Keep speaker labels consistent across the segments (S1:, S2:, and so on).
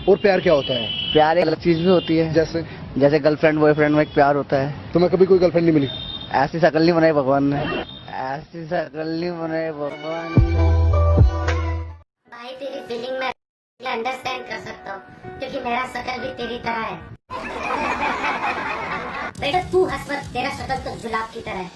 S1: और प्यार क्या होता है?
S2: प्यार एक अलग चीज भी होती है।
S1: जैसे?
S2: जैसे गर्लफ्रेंड बॉयफ्रेंड में एक प्यार होता है।
S1: तुम्हें कभी कोई गर्लफ्रेंड नहीं मिली?
S2: ऐसी शक्ल नहीं बनाई भगवान ने, ऐसी शक्ल नहीं बनाई भगवान ने।
S3: भाई तेरी फीलिंग में अंडरस्टैंड कर सकता हूँ, क्योंकि मेरा शक्ल भी तेरी तरह है। बेटा तू हंस मत, तेरा शक्ल तो गुलाब की तरह है।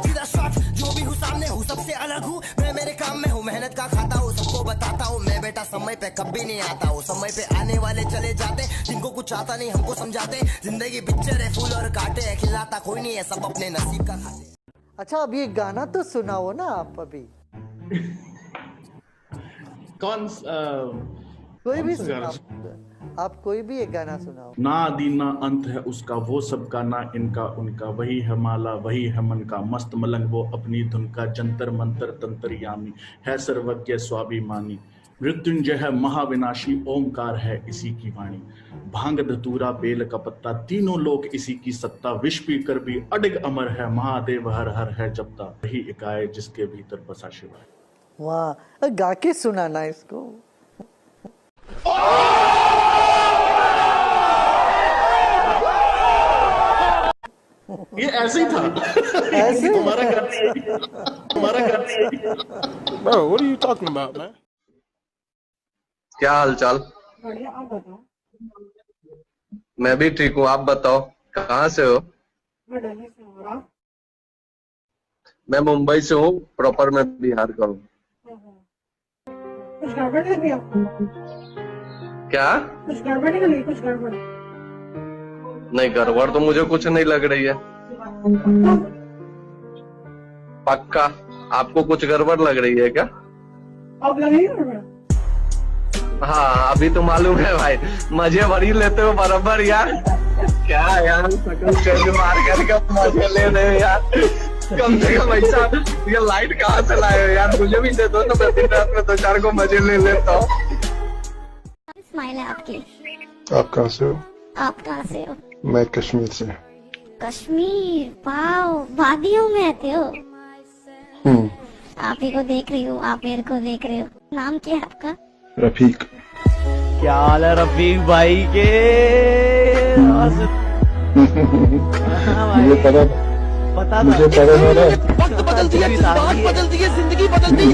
S4: सीधा शॉट, जो भी हूँ सामने हूँ, सबसे अलग हूँ मैं, मेरे काम में हूँ, मेहनत का खाता हूँ, सबको बताता हूँ मैं बेटा समय पे कभी नहीं आता हूँ। समय पे आने वाले चले जाते, जिनको कुछ आता नहीं हमको समझाते। जिंदगी पिक्चर है, फूल और कांटे, खिलाता कोई नहीं है, सब अपने नसीब का खाते।
S5: अच्छा अब ये गाना तो सुनाओ ना आप अभी।
S6: कौन
S5: कोई भी
S6: सा गाना?
S5: सुनाओ, आप कोई भी एक गाना सुनाओ।
S6: ना आदि ना अंत है उसका, वो सबका ना इनका उनका, वही है माला वही है मन का, मस्त मलंग वो अपनी धुन का, जंतर मंतर तंत्रयामी है सर्वज्ञ स्वाभिमानी, मृत्युंजय है महाविनाशी, ओमकार है इसी की वाणी, भांग धतूरा बेल का पत्ता, तीनों लोग इसी की सत्ता, विष पी कर भी अडिग अमर है, महादेव हर हर है जपता, वही इकाए जिसके भीतर बसा शिवाय।
S5: वाह, गा के सुनाना इसको।
S6: ये ऐसे ही था।
S5: ऐसे?
S6: तुम्हारा कर
S7: Bro, what are you talking about, man?
S8: क्या हाल चाल?
S9: बढ़िया, आप बताओ।
S8: मैं भी ठीक हूँ, आप बताओ कहाँ से हो?
S9: मैं दिल्ली से हूँ। आप?
S8: मैं मुंबई से हूँ, प्रॉपर मैं बिहार का हूँ।
S9: कुछ गड़बड़ लगी आपको?
S8: क्या?
S9: कुछ गड़बड़ नहीं लगी? कुछ गड़बड़?
S8: नहीं, गड़बड़ तो मुझे कुछ नहीं लग रही है। पक्का? आपको कुछ गड़बड़ लग रही है क्या?
S9: आप लगी गड़बड़?
S8: हाँ अभी तो मालूम है भाई, मजे बड़ी लेते हो बराबर यार। क्या यार, सकल चेंज मार करके मजे ले रहे हो यार। कम से कम ऐसा ये लाइट कहाँ से लाए हो यार, मुझे भी दे दो ना, मैं दिन रात में 2-4 को मजे ले लेता हूँ।
S3: स्माइल है आपकी।
S7: आप कहाँ से हो?
S3: आप कहाँ से हो?
S7: मैं कश्मीर से।
S3: कश्मीर? वाओ, वादियों में रहते हो? आप ही को देख रही हूँ, आप मेरे को देख रहे हो। नाम क्या है आपका?
S7: रफीक।
S2: क्या हाल है रफीक भाई के?
S7: मुझे पता
S2: पता
S7: मुझे पता था।
S4: वक्त बदल दिया, जज्बात बदल दिए, जिंदगी बदल दी।